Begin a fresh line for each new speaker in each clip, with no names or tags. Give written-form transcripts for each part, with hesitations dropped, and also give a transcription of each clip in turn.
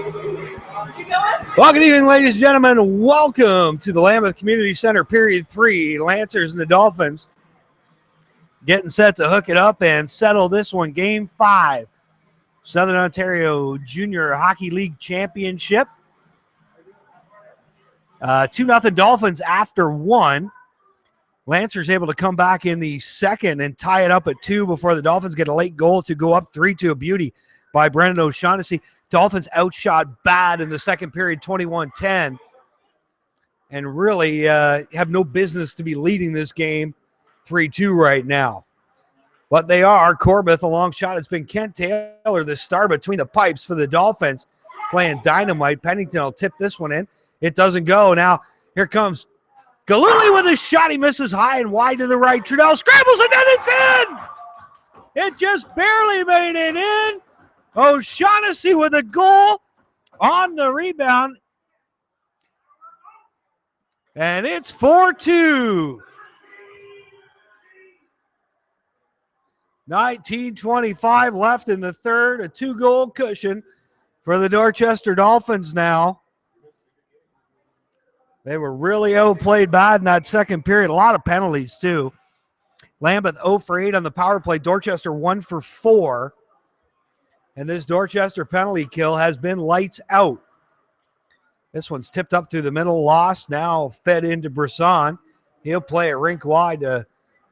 Well, good evening, ladies and gentlemen. Welcome to the Lambeth Community Center, Period 3. Lancers and the Dolphins getting set to hook it up and settle this one. Game 5, Southern Ontario Junior Hockey League Championship. 2-0 Dolphins after 1. Lancers able to come back in the second and tie it up at 2 before the Dolphins get a late goal to go up 3-2. A beauty by Brendan O'Shaughnessy. Dolphins outshot bad in the second period, 21-10, and really have no business to be leading this game 3-2 right now. But they are. Corbett, a long shot. It's been Kent Taylor, the star between the pipes for the Dolphins, playing dynamite. Pennington will tip this one in. It doesn't go. Now, here comes Galuli with a shot. He misses high and wide to the right. Trudell scrambles and then it's in! It just barely made it in. O'Shaughnessy with a goal on the rebound. And it's 4-2. 19:25 left in the third. A 2-goal cushion for the Dorchester Dolphins now. They were really outplayed bad in that second period. A lot of penalties, too. Lambeth 0 for 8 on the power play. Dorchester 1 for 4. And this Dorchester penalty kill has been lights out. This one's tipped up through the middle, lost, now fed into Brisson. He'll play it rink wide to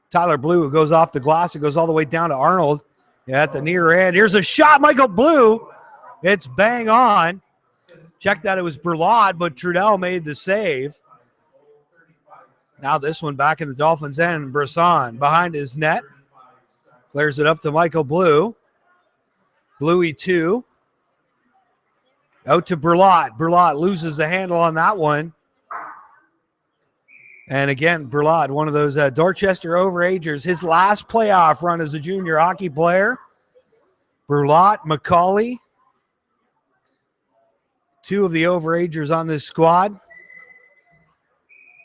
Tyler Blue, who goes off the glass. It goes all the way down to Arnold at the near end. Here's a shot, Michael Blue. It's bang on. Checked that it was Berlad, but Trudell made the save. Now this one back in the Dolphins' end. Brisson behind his net. Clears it up to Michael Blue. Bluey 2. Out to Berlad. Berlad loses the handle on that one. And again, Berlad, one of those Dorchester overagers. His last playoff run as a junior hockey player. Berlad, McCauley. 2 of the overagers on this squad.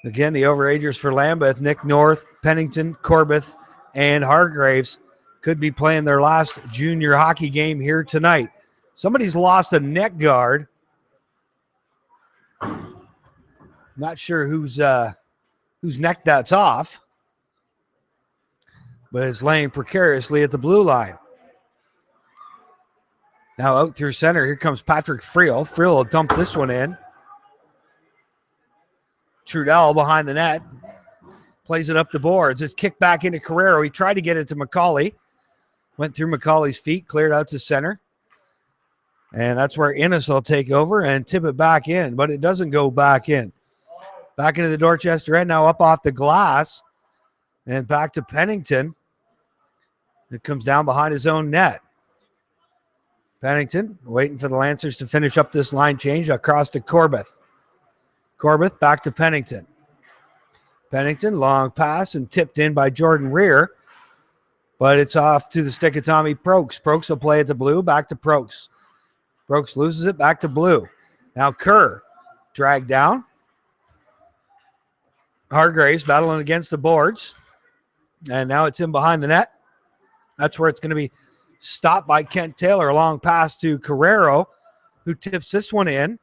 Again, the overagers for Lambeth, Nick North, Pennington, Corbett, and Hargraves could be playing their last junior hockey game here tonight. Somebody's lost a net guard. Not sure whose neck that's off, but it's laying precariously at the blue line. Now out through center, here comes Patrick Friel. Friel will dump this one in. Trudell behind the net. Plays it up the boards. It's kicked back into Carrero. He tried to get it to McCauley. Went through McCauley's feet, cleared out to center. And that's where Innes will take over and tip it back in, but it doesn't go back in. Back into the Dorchester end, now up off the glass. And back to Pennington. It comes down behind his own net. Pennington waiting for the Lancers to finish up this line change across to Corbett. Corbett back to Pennington. Pennington, long pass and tipped in by Jordan Rear. But it's off to the stick of Tommy Prokes. Prokes will play it to Blue, back to Prokes. Prokes loses it, back to Blue. Now Kerr, dragged down. Hargraves battling against the boards. And now it's in behind the net. That's where it's going to be stopped by Kent Taylor. A long pass to Carrero, who tips this one in.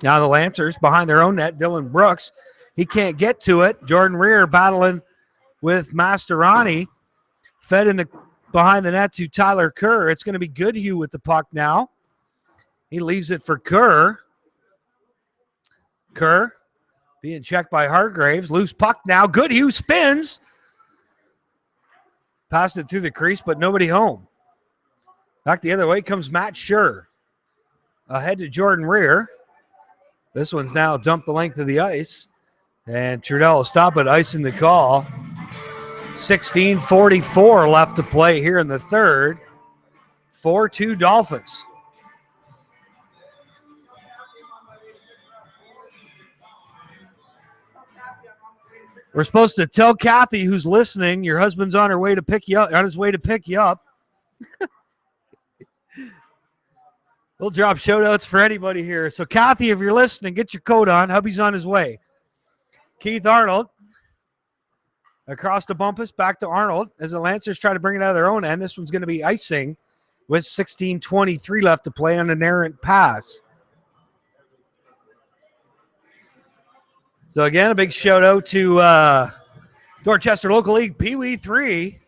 Now the Lancers behind their own net. Dylan Brooks, he can't get to it. Jordan Rear battling with Mastorani. Fed in the behind the net to Tyler Kerr. It's going to be Goodhue with the puck now. He leaves it for Kerr. Kerr being checked by Hargraves. Loose puck now. Goodhue spins. Passed it through the crease, but nobody home. Back the other way comes Matt Schur. Ahead to Jordan Rear. This one's now dumped the length of the ice. And Trudell will stop it, icing the call. 16:44 left to play here in the third. 4-2 Dolphins. We're supposed to tell Kathy, who's listening, your husband's on her way to pick you up, on his way to pick you up. We'll drop shout outs for anybody here. So Kathy, if you're listening, get your coat on. Hubby's on his way. Keith Arnold across the bumpus, back to Arnold as the Lancers try to bring it out of their own end. This one's going to be icing with 16:23 left to play on an errant pass. So again, a big shout out to Dorchester Local League Pee Wee 3.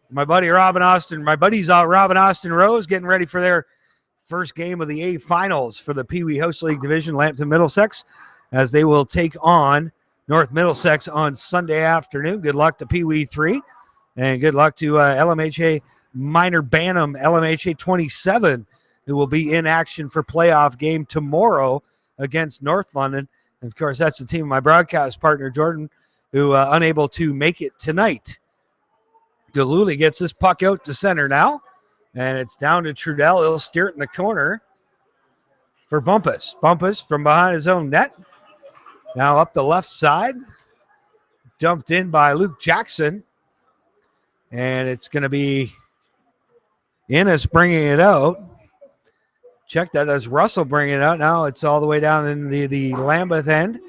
My buddies Rob and Austin Rose getting ready for their first game of the A finals for the Pee Wee House League division, Lambeth and Middlesex, as they will take on North Middlesex on Sunday afternoon. Good luck to Pee Wee 3, and good luck to LMHA Minor Bantam, LMHA 27, who will be in action for playoff game tomorrow against North London. And of course, that's the team of my broadcast partner, Jordan, who unable to make it tonight. Galuli gets this puck out to center now, and it's down to Trudell. He'll steer it in the corner for Bumpus. Bumpus from behind his own net. Now up the left side, dumped in by Luke Jackson, and it's going to be Innes bringing it out. Check that as Russell bringing it out. Now it's all the way down in the Lambeth end,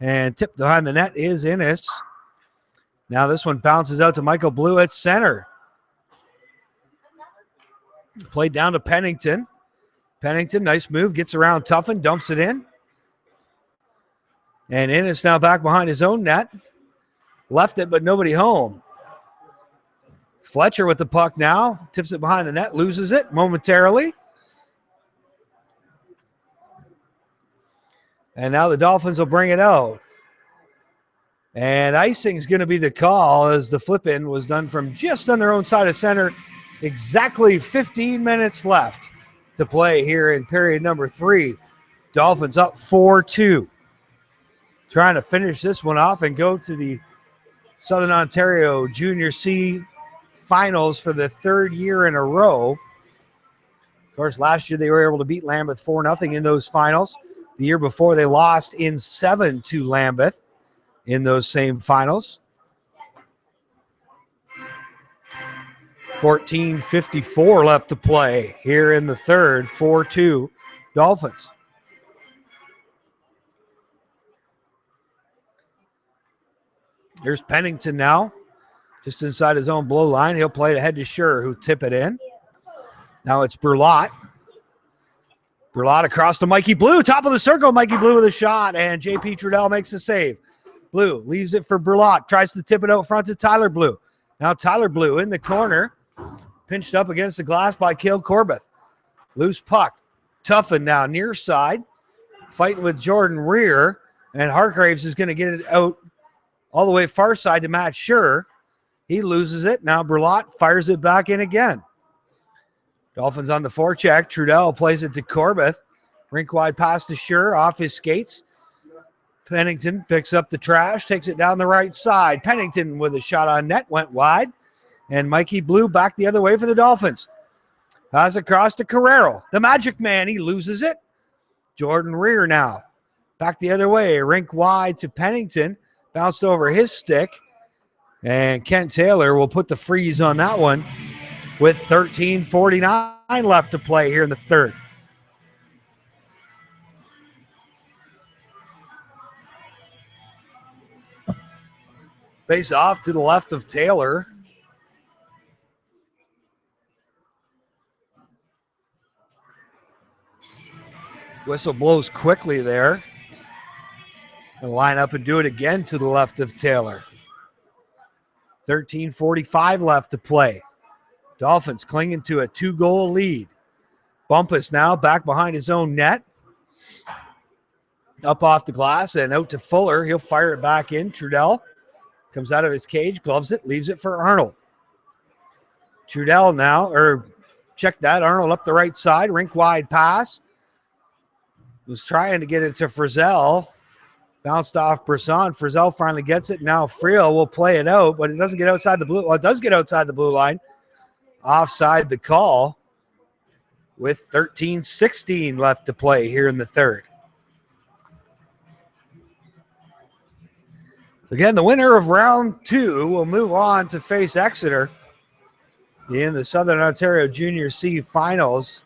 and tipped behind the net is Innes. Now this one bounces out to Michael Blue at center. Played down to Pennington. Pennington, nice move, gets around Tuffin, dumps it in. And Innes now back behind his own net. Left it, but nobody home. Fletcher with the puck now. Tips it behind the net, loses it momentarily. And now the Dolphins will bring it out. And icing's going to be the call as the flip-in was done from just on their own side of center. Exactly 15 minutes left to play here in period number 3. Dolphins up 4-2. Trying to finish this one off and go to the Southern Ontario Junior C finals for the 3rd year in a row. Of course, last year they were able to beat Lambeth 4-0 in those finals. The year before they lost in 7 to Lambeth in those same finals. 14:54 left to play here in the 3rd, 4-2 Dolphins. Here's Pennington now, just inside his own blow line. He'll play it ahead to Schur, who tip it in. Now it's Burlott. Burlott across to Mikey Blue, top of the circle. Mikey Blue with a shot, and J.P. Trudell makes the save. Blue leaves it for Burlott, tries to tip it out front to Tyler Blue. Now Tyler Blue in the corner, pinched up against the glass by Cale Corbett. Loose puck. Tuffin now near side, fighting with Jordan Rear, and Hargraves is going to get it out all the way far side to Matt Schur. He loses it. Now Burlott fires it back in again. Dolphins on the forecheck. Trudell plays it to Corbett. Rink wide pass to Schur off his skates. Pennington picks up the trash, takes it down the right side. Pennington with a shot on net, went wide. And Mikey Blue back the other way for the Dolphins. Pass across to Carrero. The Magic Man, he loses it. Jordan Rear now. Back the other way. Rink wide to Pennington. Bounced over his stick. And Kent Taylor will put the freeze on that one with 13:49 left to play here in the 3rd. Face off to the left of Taylor. Whistle blows quickly there. And line up and do it again to the left of Taylor. 13:45 left to play. Dolphins clinging to a 2-goal lead. Bumpus now back behind his own net. Up off the glass and out to Fuller. He'll fire it back in. Trudell comes out of his cage, gloves it, leaves it for Arnold. Trudell now, or check that, Arnold up the right side, rink wide pass. Was trying to get it to Frizzell. Bounced off Brisson. Frizzell finally gets it. Now Friel will play it out, but it doesn't get outside the blue. Well, it does get outside the blue line. Offside the call with 13:16 left to play here in the 3rd. Again, the winner of round 2 will move on to face Exeter in the Southern Ontario Junior C Finals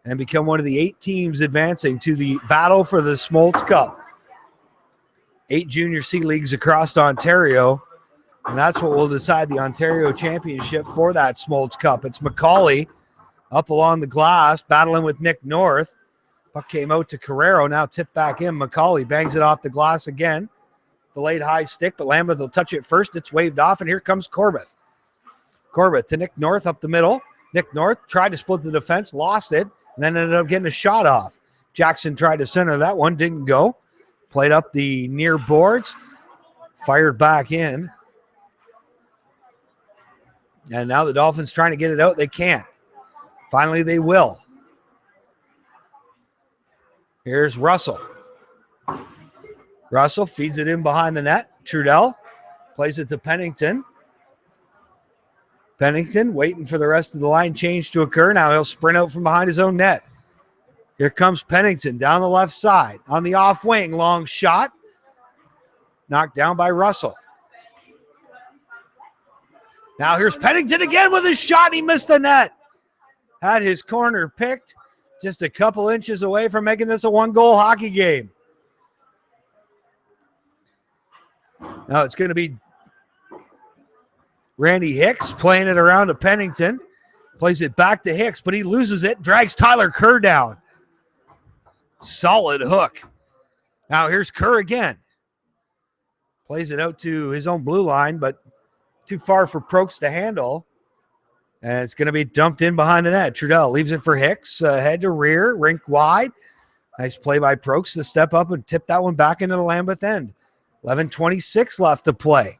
and become one of the 8 teams advancing to the battle for the Smoltz Cup. 8 Junior C leagues across Ontario, and that's what will decide the Ontario Championship for that Smoltz Cup. It's Macaulay Up along the glass, battling with Nick North. Puck came out to Carrero, now tipped back in. McCauley bangs it off the glass again. Delayed high stick, but Lambeth will touch it first. It's waved off, and here comes Corbett. Corbett to Nick North up the middle. Nick North tried to split the defense, lost it, and then ended up getting a shot off. Jackson tried to center that one, didn't go. Played up the near boards, fired back in. And now the Dolphins trying to get it out. They can't. Finally, they will. Here's Russell. Russell feeds it in behind the net. Trudell plays it to Pennington. Pennington waiting for the rest of the line change to occur. Now he'll sprint out from behind his own net. Here comes Pennington down the left side. On the off wing, long shot. Knocked down by Russell. Now here's Pennington again with his shot. He missed the net. Had his corner picked. Just a couple inches away from making this a one-goal hockey game. Now it's going to be Randy Hicks playing it around to Pennington. Plays it back to Hicks, but he loses it. Drags Tyler Kerr down. Solid hook. Now here's Kerr again. Plays it out to his own blue line, but too far for Prokes to handle. And it's going to be dumped in behind the net. Trudell leaves it for Hicks. Head to rear, rink wide. Nice play by Prokes to step up and tip that one back into the Lambeth end. 11:26 left to play.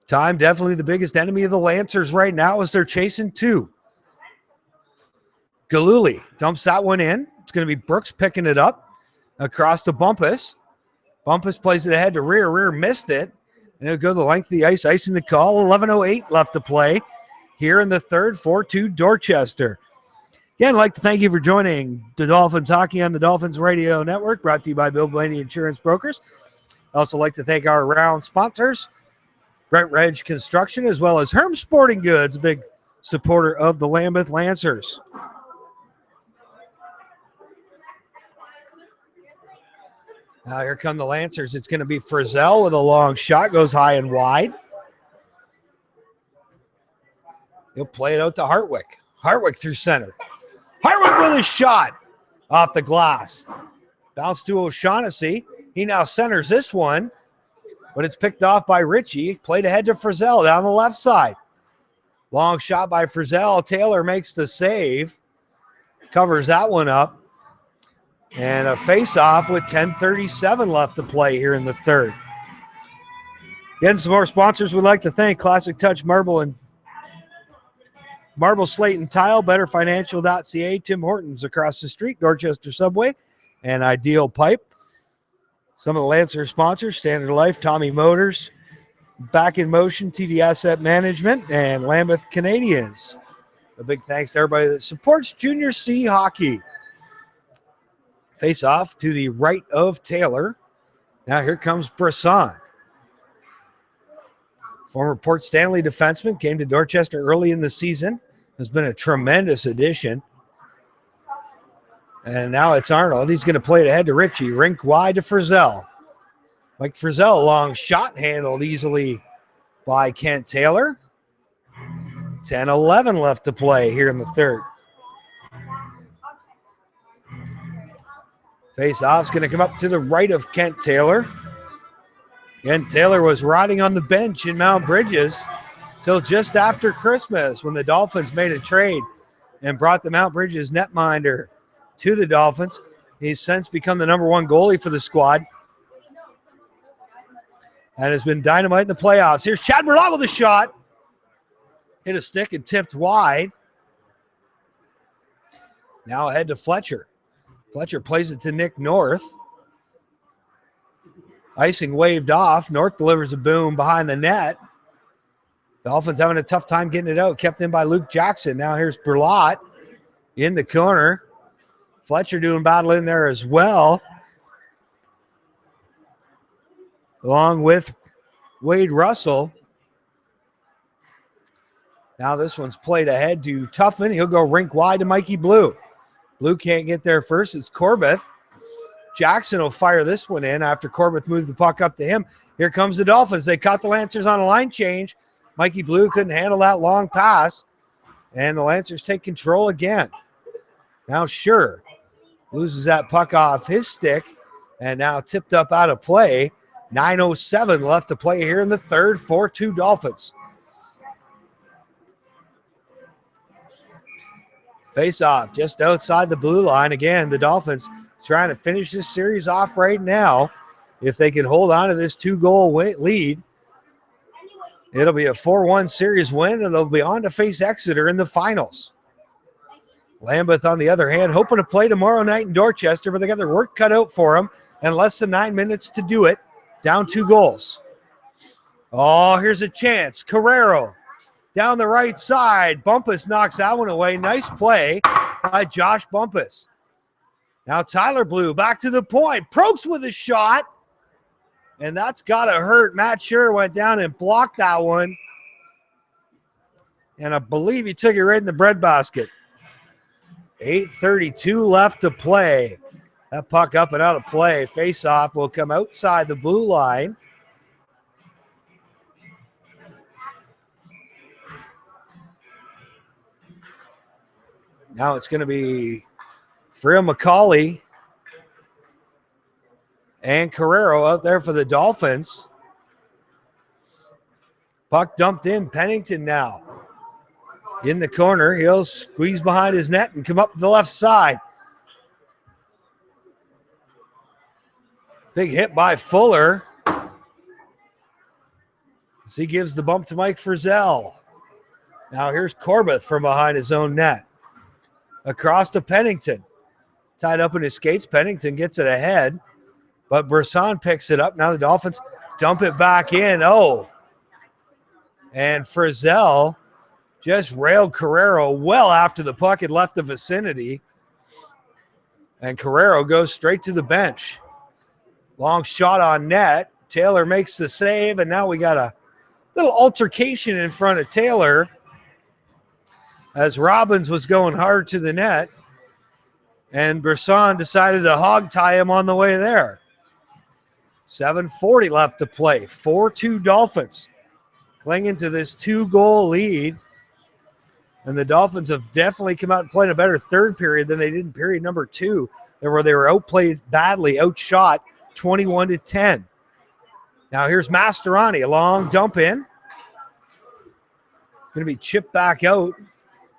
Time definitely the biggest enemy of the Lancers right now as they're chasing two. Galuli dumps that one in. It's going to be Brooks picking it up across to Bumpus. Bumpus plays it ahead to rear. Rear missed it. And it'll go the length of the ice, icing the call. 11:08 left to play here in the third. 4-2 Dorchester. Again, I'd like to thank you for joining the Dolphins Hockey on the Dolphins Radio Network, brought to you by Bill Blaney Insurance Brokers. I'd also like to thank our round sponsors, Brent Reg Construction, as well as Herm Sporting Goods, a big supporter of the Lambeth Lancers. Now here come the Lancers. It's going to be Frizzell with a long shot. Goes high and wide. He'll play it out to Hartwick. Hartwick through center. Hartwick with a shot off the glass. Bounce to O'Shaughnessy. He now centers this one, but it's picked off by Ritchie. Played ahead to Frizzell down the left side. Long shot by Frizzell. Taylor makes the save. Covers that one up. And a face-off with 10:37 left to play here in the third. Again, some more sponsors we'd like to thank. Classic Touch Marble and Marble Slate and Tile, BetterFinancial.ca, Tim Hortons across the street, Dorchester Subway, and Ideal Pipe. Some of the Lancer sponsors, Standard Life, Tommy Motors, Back in Motion, TD Asset Management, and Lambeth Canadians. A big thanks to everybody that supports Junior C hockey. Face off to the right of Taylor. Now here comes Brisson. Former Port Stanley defenseman, came to Dorchester early in the season. Has been a tremendous addition. And now it's Arnold. He's going to play it ahead to Ritchie. Rink wide to Frizzell. Mike Frizzell, long shot handled easily by Kent Taylor. 10:11 left to play here in the third. Face-off's going to come up to the right of Kent Taylor. And Taylor was riding on the bench in Mount Bridges till just after Christmas when the Dolphins made a trade and brought the Mount Bridges netminder to the Dolphins. He's since become the number one goalie for the squad and has been dynamite in the playoffs. Here's Chad Berlant with a shot. Hit a stick and tipped wide. Now ahead to Fletcher. Fletcher plays it to Nick North. Icing waved off. North delivers a boom behind the net. Dolphins having a tough time getting it out. Kept in by Luke Jackson. Now here's Berlant in the corner. Fletcher doing battle in there as well. Along with Wade Russell. Now this one's played ahead to Tuffman. He'll go rink wide to Mikey Blue. Blue can't get there first. It's Corbett. Jackson will fire this one in after Corbett moved the puck up to him. Here comes the Dolphins. They caught the Lancers on a line change. Mikey Blue couldn't handle that long pass. And the Lancers take control again. Now Sure loses that puck off his stick and now tipped up out of play. 9:07 left to play here in the third. 4-2 Dolphins. Face off just outside the blue line. Again, the Dolphins trying to finish this series off right now. If they can hold on to this 2-goal lead, it'll be a 4-1 series win, and they'll be on to face Exeter in the finals. Lambeth, on the other hand, hoping to play tomorrow night in Dorchester, but they got their work cut out for them, and less than 9 minutes to do it. Down 2 goals. Oh, here's a chance. Carrero down the right side. Bumpus knocks that one away. Nice play by Josh Bumpus. Now Tyler Blue back to the point. Prokes with a shot. And that's got to hurt. Matt Sure went down and blocked that one. And I believe he took it right in the breadbasket. 8:32 left to play. That puck up and out of play. Face-off will come outside the blue line. Now it's going to be Freya McCauley and Carrero out there for the Dolphins. Puck dumped in. Pennington now in the corner. He'll squeeze behind his net and come up the left side. Big hit by Fuller. As he gives the bump to Mike Frizzell. Now here's Corbett from behind his own net. Across to Pennington. Tied up in his skates. Pennington gets it ahead. But Brisson picks it up. Now the Dolphins dump it back in. Oh. And Frizzell just railed Carrero well after the puck had left the vicinity. And Carrero goes straight to the bench. Long shot on net. Taylor makes the save, and now we got a little altercation in front of Taylor as Robbins was going hard to the net, and Brisson decided to hog tie him on the way there. 7:40 left to play. 4-2 Dolphins clinging to this 2-goal lead, and the Dolphins have definitely come out and played a better third period than they did in period number 2, where they were outplayed badly, outshot 21-10. Now here's Mastroianni, a long dump in. It's going to be chipped back out.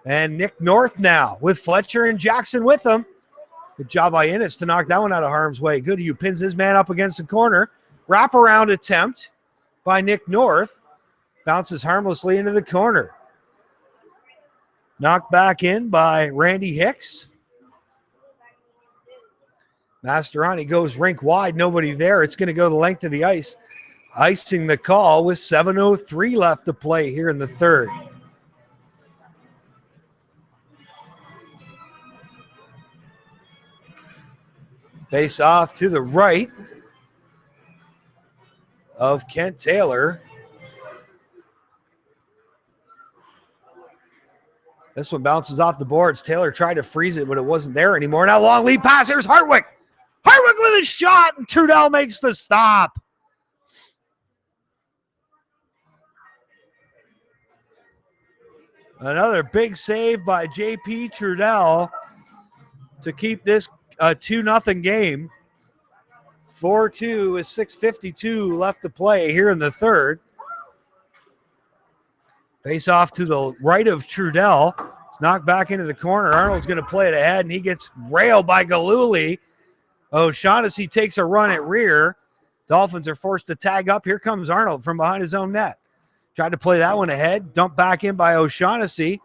And Nick North now with Fletcher and Jackson with him. Good job by Innes to knock that one out of harm's way. Goodhue pins his man up against the corner. Wraparound attempt by Nick North. Bounces harmlessly into the corner. Knocked back in by Randy Hicks. Mastroianni goes rink wide, nobody there. It's going to go the length of the ice. Icing the call with 7:03 left to play here in the third. Face off to the right of Kent Taylor. This one bounces off the boards. Taylor tried to freeze it, but it wasn't there anymore. Now long lead pass. Here's Hartwick. Hartwick with a shot, and Trudell makes the stop. Another big save by J.P. Trudell to keep this a 2-0 game. 4-2 with 6:52 left to play here in the third. Face off to the right of Trudell. It's knocked back into the corner. Arnold's going to play it ahead, and he gets railed by Galuli. O'Shaughnessy takes a run at rear. Dolphins are forced to tag up. Here comes Arnold from behind his own net. Tried to play that one ahead. Dumped back in by O'Shaughnessy,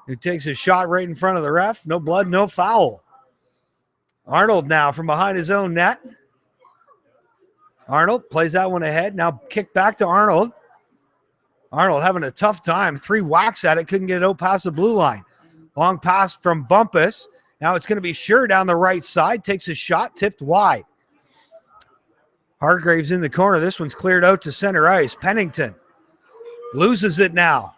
who takes a shot right in front of the ref. No blood, no foul. Arnold now from behind his own net. Arnold plays that one ahead. Now kick back to Arnold. Arnold having a tough time. 3 whacks at it. Couldn't get it out past the blue line. Long pass from Bumpus. Now it's going to be Sure down the right side. Takes a shot. Tipped wide. Hargraves in the corner. This one's cleared out to center ice. Pennington loses it now.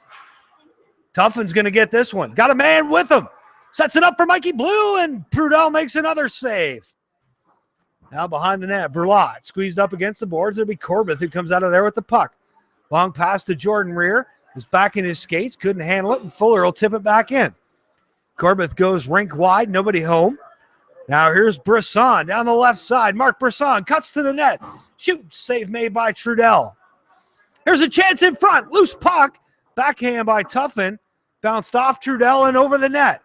Tuffin's going to get this one. Got a man with him. Sets it up for Mikey Blue, and Trudell makes another save. Now behind the net, Berlot squeezed up against the boards. It'll be Corbett who comes out of there with the puck. Long pass to Jordan Rear. was back in his skates, couldn't handle it, and Fuller will tip it back in. Corbett goes rink wide, nobody home. Now here's Brisson down the left side. Mark Brisson cuts to the net. Shoot, save made by Trudell. There's a chance in front. Loose puck. Backhand by Tuffin. Bounced off Trudell and over the net.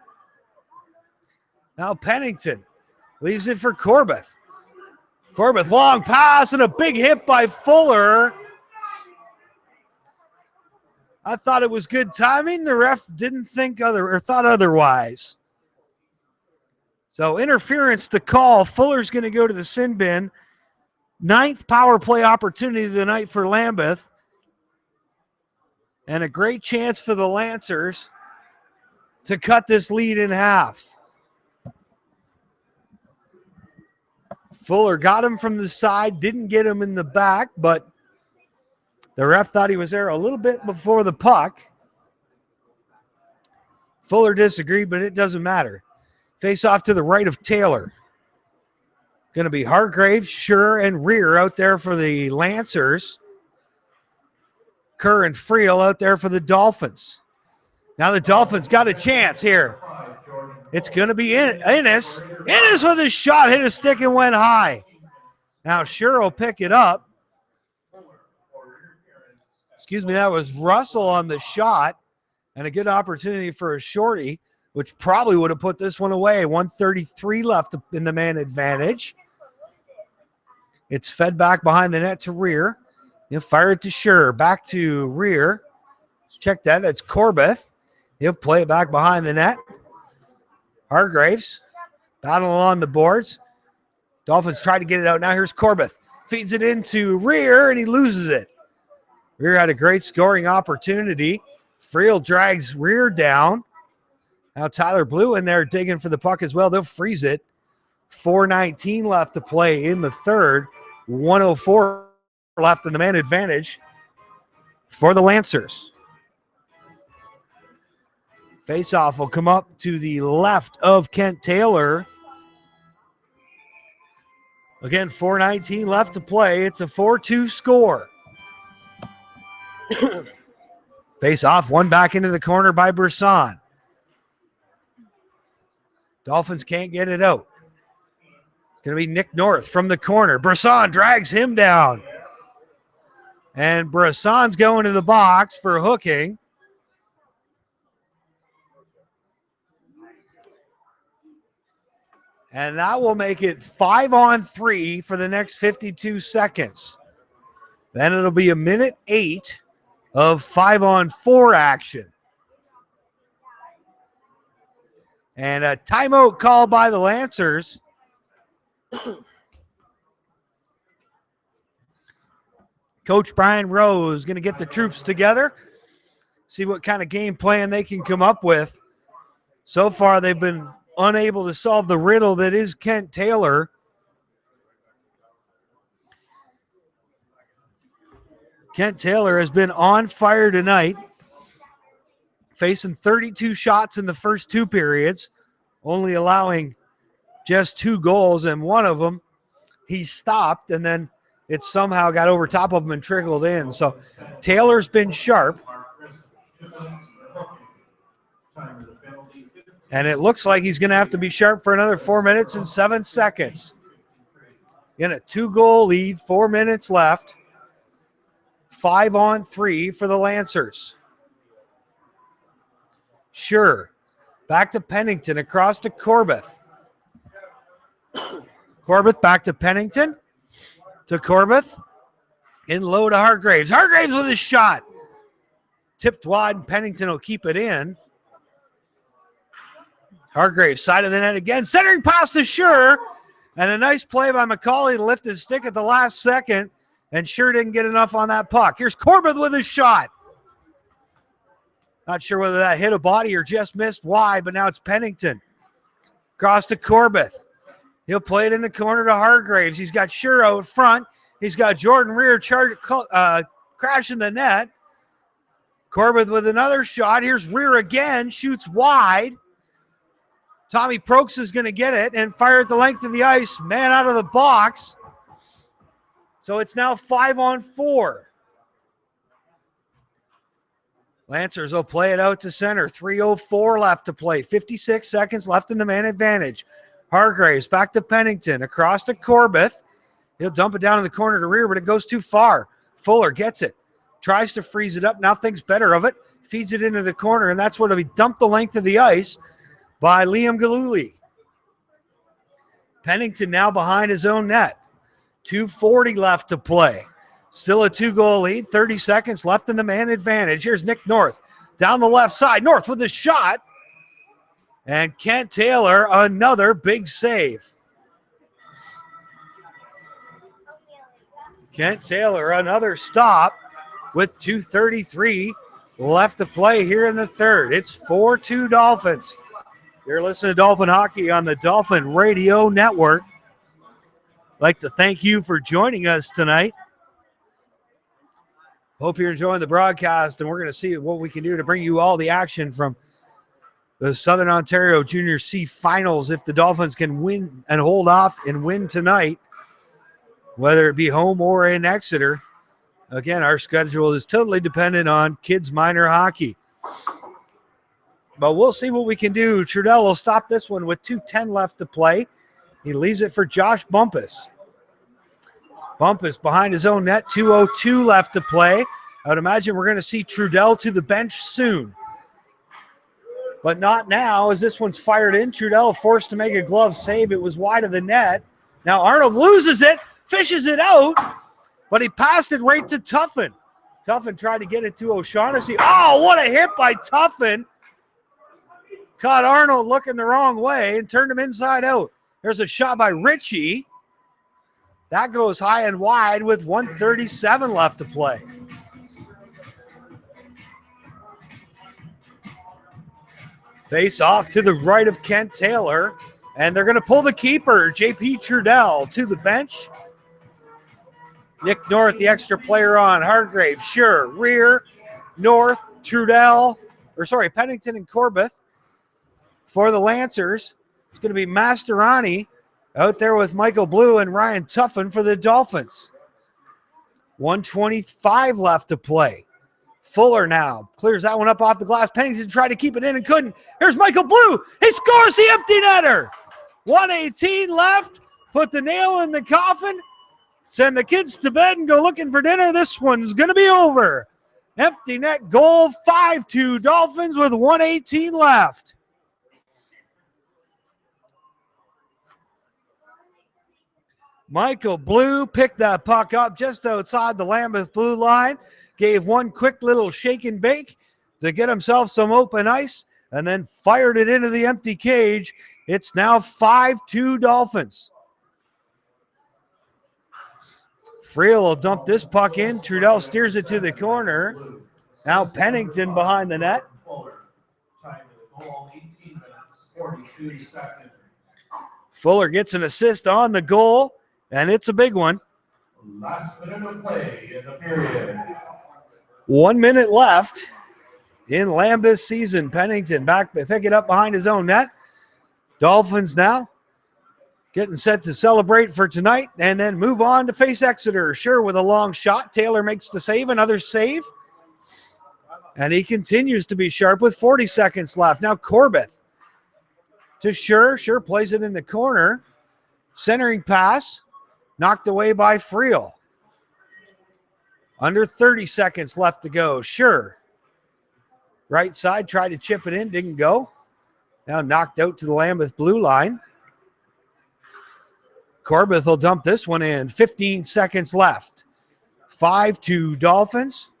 Now Pennington leaves it for Corbett. Corbett, long pass and a big hit by Fuller. I thought it was good timing. The ref didn't think thought otherwise. So interference to call. Fuller's going to go to the sin bin. 9th power play opportunity of the night for Lambeth. And a great chance for the Lancers to cut this lead in half. Fuller got him from the side, didn't get him in the back, but the ref thought he was there a little bit before the puck. Fuller disagreed, but it doesn't matter. Face off to the right of Taylor. Going to be Hargrave, Schur, and Rear out there for the Lancers. Kerr and Friel out there for the Dolphins. Now the Dolphins got a chance here. It's going to be Innes. Innes with his shot, hit a stick and went high. Now Schur will pick it up. Excuse me, that was Russell on the shot. And a good opportunity for a shorty, which probably would have put this one away. 1:33 left in the man advantage. It's fed back behind the net to Rear. He'll fire it to Schur. Back to Rear. Let's check that. That's Corbett. He'll play it back behind the net. Hargraves battle along the boards. Dolphins try to get it out. Now here's Corbett. Feeds it into Rear, and he loses it. Rear had a great scoring opportunity. Friel drags Rear down. Now Tyler Blue in there digging for the puck as well. They'll freeze it. 4:19 left to play in the third. 1:04 left in the man advantage for the Lancers. Faceoff will come up to the left of Kent Taylor. Again, 4:19 left to play. It's a 4-2 score. Face off, one back into the corner by Brisson. Dolphins can't get it out. It's going to be Nick North from the corner. Brisson drags him down. And Brisson's going to the box for hooking. And that will make it 5-on-3 for the next 52 seconds. Then it'll be 1:08 of 5-on-4 action. And a timeout called by the Lancers. Coach Brian Rose is going to get the troops together, see what kind of game plan they can come up with. So far, they've been unable to solve the riddle that is Kent Taylor. Kent Taylor has been on fire tonight, facing 32 shots in the first 2 periods, only allowing just 2 goals, and one of them he stopped, and then it somehow got over top of him and trickled in. So Taylor's been sharp. And it looks like he's going to have to be sharp for another 4 minutes and 7 seconds. In a 2-goal lead, 4 minutes left. 5-on-3 for the Lancers. Schur. Back to Pennington, across to Corbett. Corbett back to Pennington. To Corbett. In low to Hargraves. Hargraves with his shot. Tipped wide, and Pennington will keep it in. Hargraves, side of the net again. Centering pass to Schur. And a nice play by McCauley to lift his stick at the last second. And Schur didn't get enough on that puck. Here's Corbett with his shot. Not sure whether that hit a body or just missed wide, but now it's Pennington. Cross to Corbett. He'll play it in the corner to Hargraves. He's got Schur out front. He's got Jordan Rear crashing the net. Corbett with another shot. Here's Rear again. Shoots wide. Tommy Prokes is going to get it and fire at the length of the ice. Man out of the box. So it's now 5-on-4. Lancers will play it out to center. 3:04 left to play. 56 seconds left in the man advantage. Hargraves back to Pennington. Across to Corbett. He'll dump it down in the corner to rear, but it goes too far. Fuller gets it. Tries to freeze it up. Now thinks better of it. Feeds it into the corner, and that's where it'll be dumped the length of the ice by Liam Galuli. Pennington now behind his own net. 2:40 left to play. Still a 2-goal lead. 30 seconds left in the man advantage. Here's Nick North down the left side. North with a shot. And Kent Taylor, another big save. Kent Taylor, another stop with 2:33 left to play here in the third. It's 4-2 Dolphins. You're listening to Dolphin Hockey on the Dolphin Radio Network. I'd like to thank you for joining us tonight. Hope you're enjoying the broadcast, and we're going to see what we can do to bring you all the action from the Southern Ontario Junior C Finals if the Dolphins can win and hold off and win tonight, whether it be home or in Exeter. Again, our schedule is totally dependent on kids minor hockey. But we'll see what we can do. Trudell will stop this one with 2:10 left to play. He leaves it for Josh Bumpus. Bumpus behind his own net, 2:02 left to play. I would imagine we're going to see Trudell to the bench soon. But not now, as this one's fired in. Trudell forced to make a glove save. It was wide of the net. Now Arnold loses it, fishes it out, but he passed it right to Tuffin. Tuffin tried to get it to O'Shaughnessy. Oh, what a hit by Tuffin. Caught Arnold looking the wrong way and turned him inside out. There's a shot by Ritchie. That goes high and wide with 1:37 left to play. Face off to the right of Kent Taylor, and they're going to pull the keeper, J.P. Trudell, to the bench. Nick North, the extra player on. Hargrave, sure. Rear, North, Pennington and Corbett. For the Lancers, it's going to be Mastorani out there with Michael Blue and Ryan Tuffin for the Dolphins. 1:25 left to play. Fuller now clears that one up off the glass. Pennington tried to keep it in and couldn't. Here's Michael Blue. He scores the empty netter. 1:18 left. Put the nail in the coffin. Send the kids to bed and go looking for dinner. This one's going to be over. Empty net goal, 5-2 Dolphins with 1:18 left. Michael Blue picked that puck up just outside the Lambeth blue line, gave one quick little shake and bake to get himself some open ice, and then fired it into the empty cage. It's now 5-2 Dolphins. Friel will dump this puck in. Trudell steers it to the corner. Now Pennington behind the net. Fuller gets an assist on the goal, and it's a big one.
Last minute of play in the period.
1 minute left in Lambeth season. Pennington pick it up behind his own net. Dolphins now getting set to celebrate for tonight and then move on to face Exeter. Sure, with a long shot. Taylor makes the save, another save. And he continues to be sharp with 40 seconds left. Now Corbett to Sure. Sure plays it in the corner. Centering pass. Knocked away by Friel. Under 30 seconds left to go. Sure. Right side, tried to chip it in, didn't go. Now knocked out to the Lambeth blue line. Corbett will dump this one in. 15 seconds left. 5-2 Dolphins.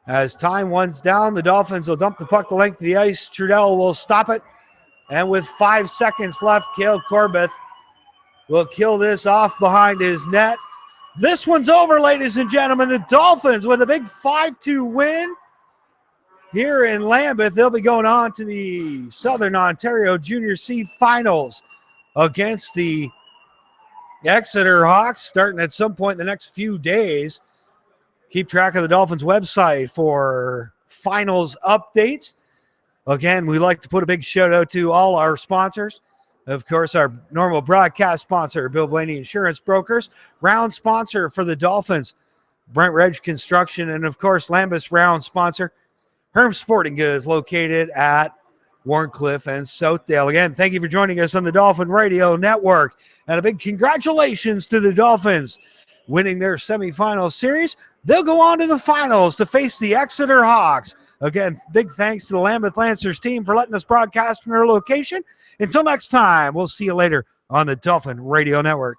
As time winds down, the Dolphins will dump the puck the length of the ice. Trudell will stop it. And with 5 seconds left, Cale Corbett will kill this off behind his net. This one's over, ladies and gentlemen. The Dolphins with a big 5-2 win here in Lambeth. They'll be going on to the Southern Ontario Junior C Finals against the Exeter Hawks starting at some point in the next few days. Keep track of the Dolphins website for finals updates. Again, we'd like to put a big shout out to all our sponsors. Of course, our normal broadcast sponsor, Bill Blaney Insurance Brokers. Round sponsor for the Dolphins, Brent Reg Construction, and of course, Lambeth's round sponsor, Herm Sporting Goods, located at Warncliffe and Southdale. Again, thank you for joining us on the Dolphin Radio Network. And a big congratulations to the Dolphins winning their semifinal series. They'll go on to the finals to face the Exeter Hawks. Again, big thanks to the Lambeth Lancers team for letting us broadcast from their location. Until next time, we'll see you later on the Dolphin Radio Network.